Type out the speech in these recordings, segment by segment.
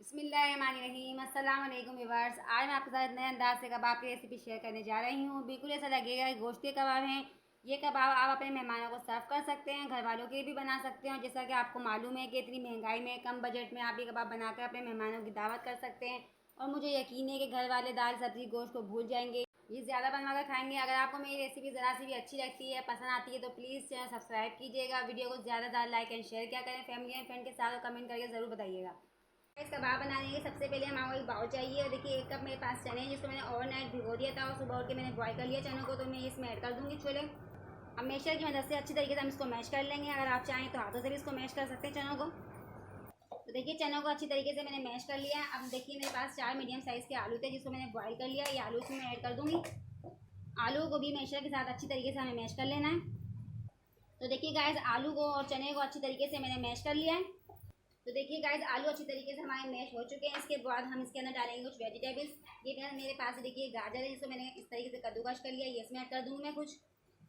बिस्मिल्लाहिर्रहमानिर्रहीम। अस्सलाम वालेकुम व्यूअर्स। आज मैं आपके साथ नए अंदाज से कबाब की रेसिपी शेयर करने जा रही हूँ। बिल्कुल ऐसा लगेगा कि गोश्त के कबाब हैं। ये कबाब आप अपने मेहमानों को सर्व कर सकते हैं, घर वालों के भी बना सकते हैं। जैसा कि आपको मालूम है कि इतनी महंगाई में कम बजट में आप ये कबाब बनाकर अपने मेहमानों की दावत कर सकते हैं। और मुझे यकीन है कि घर वाले दाल सब्जी गोश्त को भूल जाएंगे, ये ज़्यादा बनवा कर खाएंगे। अगर आपको मेरी रेसिपी ज़रा सी भी अच्छी लगती है, पसंद आती है, तो प्लीज़ चैनल सब्सक्राइब कीजिएगा। वीडियो को ज़्यादा लाइक एंड शेयर क्या करें, फैमिली एंड फ्रेंड के साथ, और कमेंट करके ज़रूर बताइएगा। इस कबाब बनाने के सबसे पहले हमारे को एक बाउल चाहिए। और देखिए 1 कप मेरे पास चने हैं, जिसको मैंने ओवरनाइट भिगो दिया था और सुबह उठ के मैंने बॉयल कर लिया चनों को। तो मैं इसमें ऐड कर दूँगी छोले। अब मैशर की मदद से अच्छी तरीके से हम इसको मैश कर लेंगे। अगर आप चाहें तो हाथों से भी इसको मैश कर सकते हैं चनों को। तो देखिए चनों को अच्छी तरीके से मैंने मैश कर लिया है। अब देखिए मेरे पास 4 मीडियम साइज़ के आलू थे, जिसको मैंने बॉयल कर लिया। ये आलू इसमें मैं ऐड कर दूँगी। आलू को भी मैशर के साथ अच्छी तरीके से हमें मैश कर लेना है। तो देखिए गाइस, आलू को और चने को अच्छी तरीके से मैंने मैश कर लिया है। तो देखिए गाइस, आलू अच्छी तरीके से हमारे मैश हो चुके हैं। इसके बाद हम इसके अंदर डालेंगे कुछ वेजिटेबल्स। ये मेरे पास देखिए गाजर है, जिसको मैंने इस तरीके से कद्दूकश कर लिया है। ये इसमें ऐड कर दूँगी मैं कुछ।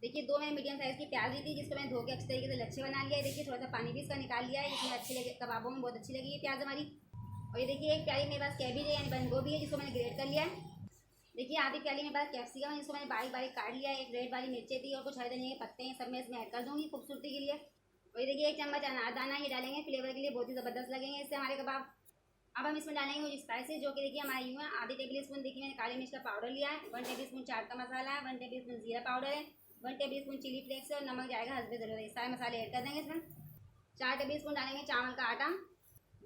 देखिए 2 मैंने मीडियम साइज़ की प्याज ली थी, जिसको मैंने धो के अच्छी तरीके से लच्छे बना लिया है। देखिए थोड़ा सा पानी भी इसका निकाल लिया है, इसमें अच्छी लगे, कबाबों में बहुत अच्छी लगी है प्याज हमारी। और ये देखिए एक प्याली मेरे पास कैबेज है यानी बंद गोभी है, जिसको मैंने ग्रेट कर लिया है। देखिए आधी प्याली मेरे पास कैप्सिकम है, जिसको मैंने बारीक बारीक काट लिया है। एक रेड वाली मिर्चें थी और कुछ हरे धनिया के पत्ते हैं, सब मैं इसमें ऐड कर दूँगी खूबसूरती के लिए। और ये देखिए 1 चम्मच अनारदाना ये डालेंगे फ्लेवर के लिए, बहुत ही ज़बरदस्त लगेंगे इससे हमारे कबाब। अब हम इसमें डालेंगे कुछ स्पाइसेस, जो कि देखिए हमारे यूँ है। आधी टेबल स्पून देखिए मैंने काली मिर्च का पाउडर लिया है। 1 टेबल स्पून चाट का मसाला है। 1 टेबल स्पून जीरा पाउडर है। 1 टेबल स्पून चिली फ्लेक्स है। और नमक जाएगा हस्बे ज़रूरत। ये सारे मसाले ऐड कर देंगे इसमें। 4 टेबल स्पून डालेंगे चावल का आटा,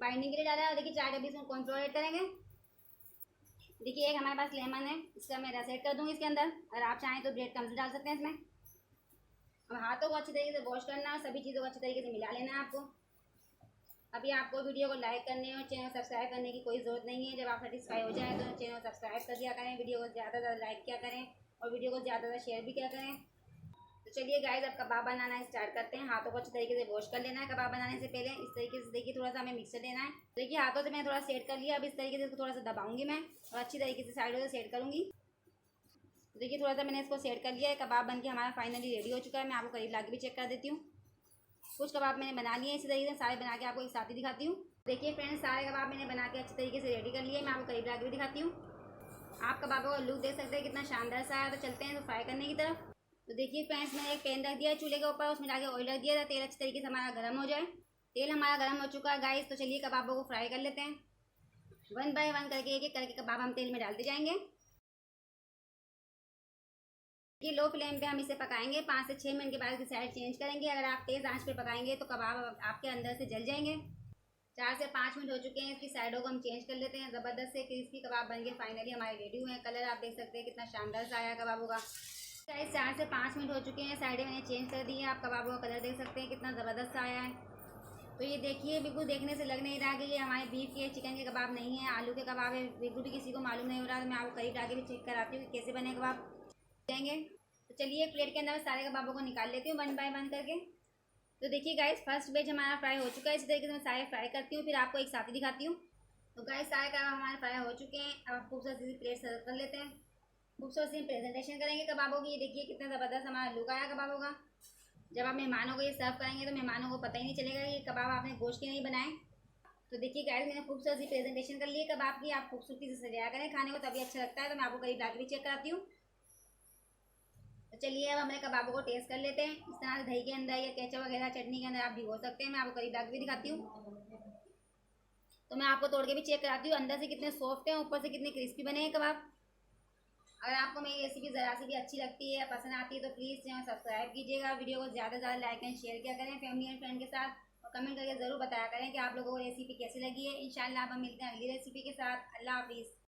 बाइंडिंग के लिए डाला है। और देखिए 4 टेबल स्पून कॉर्नफ्लोर ऐड करेंगे। देखिए एक हमारे पास लेमन है, इसका मैं रस ऐड कर दूँगी इसके अंदर। अगर आप चाहें तो ब्रेड क्रम्स डाल सकते हैं इसमें। अब हाथों को अच्छी तरीके से वॉश करना है, सभी चीज़ों को अच्छी तरीके से मिला लेना है आपको। अभी आपको वीडियो को लाइक करने और चैनल सब्सक्राइब करने की कोई ज़रूरत नहीं है। जब आप सेटिस्फाई हो जाए तो चैनल सब्सक्राइब कर दिया करें, वीडियो को ज़्यादा से ज़्यादा लाइक किया करें और वीडियो को ज़्यादा से ज़्यादा शेयर भी किया करें। तो चलिए गाइस, अब कबाब बनाना स्टार्ट करते हैं। हाथों को अच्छी तरीके से वॉश कर लेना है कबाब बनाने से पहले। इस तरीके से देखिए थोड़ा सा हमें मिक्सर देना है। देखिए हाथों से मैंने थोड़ा सेट कर लिया। अब इस तरीके से इसको थोड़ा सा दबाऊंगी मैं और अच्छी तरीके से साइडों से सेट करूँगी। तो देखिए थोड़ा सा मैंने इसको सेट कर लिया है। कबाब बन के हमारा फाइनली रेडी हो चुका है। मैं आपको करीब ला के भी चेक कर देती हूँ। कुछ कबाब मैंने बना लिए इसी तरीके से, सारे बना के आपको एक साथ ही दिखाती हूँ। देखिए फ्रेंड्स, सारे कबाब मैंने बना के अच्छी तरीके से रेडी कर लिए। मैं आपको करीब ला के भी दिखाती हूँ। आप कबाबों का लुक देख सकते हैं कितना शानदार सा है। तो चलते हैं तो फ्राई करने की तरफ। तो देखिए फ्रेंड्स, मैंने एक पैन रख दिया है चूल्हे के ऊपर, उसमें डाल के ऑयल रख दिया था। तेल अच्छी तरीके से हमारा गर्म हो जाए। तेल हमारा गर्म हो चुका है गाइस। तो चलिए कबाबों को फ्राई कर लेते हैं। 1 बाय 1 करके एक एक करके कबाब हम तेल में डालते जाएंगे। ये लो फ्लेम पे हम इसे पकाएंगे। 5 से 6 मिनट के बाद इसकी साइड चेंज करेंगे। अगर आप तेज़ आंच पे पकाएंगे तो कबाब आपके अंदर से जल जाएंगे। 4 से 5 मिनट हो चुके हैं, इसकी साइडों को हम चेंज कर लेते हैं। ज़बरदस्त से क्रिस्पी कबाब बन के फाइनली हमारे रेडी हुए हैं। कलर आप देख सकते हैं कितना शानदार सा आया कबाबों का। गाइस 4 से 5 मिनट हो चुके हैं, साइडें मैंने चेंज कर दी है। आप कबाबों का कलर देख सकते हैं कितना ज़बरदस्त सा आया है। तो ये देखिए बिल्कुल देखने से लग नहीं रहा कि ये हमारे बीफ के चिकन के कबाब नहीं है, आलू के कबाब है। बिल्कुल भी किसी को मालूम नहीं हो रहा। तो मैं आपको करीब आके भी चेक कराती हूँ कि कैसे बने कबाब जाएंगे। तो चलिए एक प्लेट के अंदर सारे कबाबों को निकाल लेती हूँ 1 बाय 1 करके। तो देखिए गाइस, फर्स्ट वेज हमारा फ्राई हो चुका है। इसी तरीके से मैं सारे फ्राई करती हूँ, फिर आपको एक साथ ही दिखाती हूँ। तो गाइस सारे कबाब हमारे फ्राई हो चुके हैं। अब आप खूबसूरत सी प्लेट सर्व कर लेते हैं। खूबसूरत सी प्रेजेंटेशन करेंगे कबाबों की। ये देखिए कितना ज़बरदस्त हमारा लुक आया कबाबों का। जब आप मेहमानों को ये सर्व करेंगे तो मेहमानों को पता ही नहीं चलेगा कि कबाब आपने गोश्त के नहीं बनाए। तो देखिए गाइस, मैंने खूबसूरत सी प्रेजेंटेशन कर ली है कबाब की। आप खूबसूरती से सजाया करें खाने को, तभी अच्छा लगता है। तो मैं आपको करीब लाके भी चेक कराती हूँ। तो चलिए अब हमें कबाबों को टेस्ट कर लेते हैं। इस तरह से दही के अंदर या केचप वगैरह चटनी के अंदर आप भिगो सकते हैं। मैं आपको करीब लाके भी दिखाती हूँ। तो मैं आपको तोड़ के भी चेक कराती हूँ अंदर से कितने सॉफ्ट हैं, ऊपर से कितने क्रिस्पी बने हैं कबाब। अगर आपको मेरी रेसिपी ज़रा सी भी अच्छी लगती है, पसंद आती है, तो प्लीज़ चैनल सब्सक्राइब कीजिएगा। वीडियो को ज़्यादा से ज़्यादा लाइक एंड शेयर किया करें फैमिली एंड फ्रेंड के साथ। और कमेंट करके ज़रूर बताया करें कि आप लोगों को रेसिपी कैसी लगी है। इंशाल्लाह अब हम मिलते हैं अगली रेसिपी के साथ। अल्लाह हाफिज़।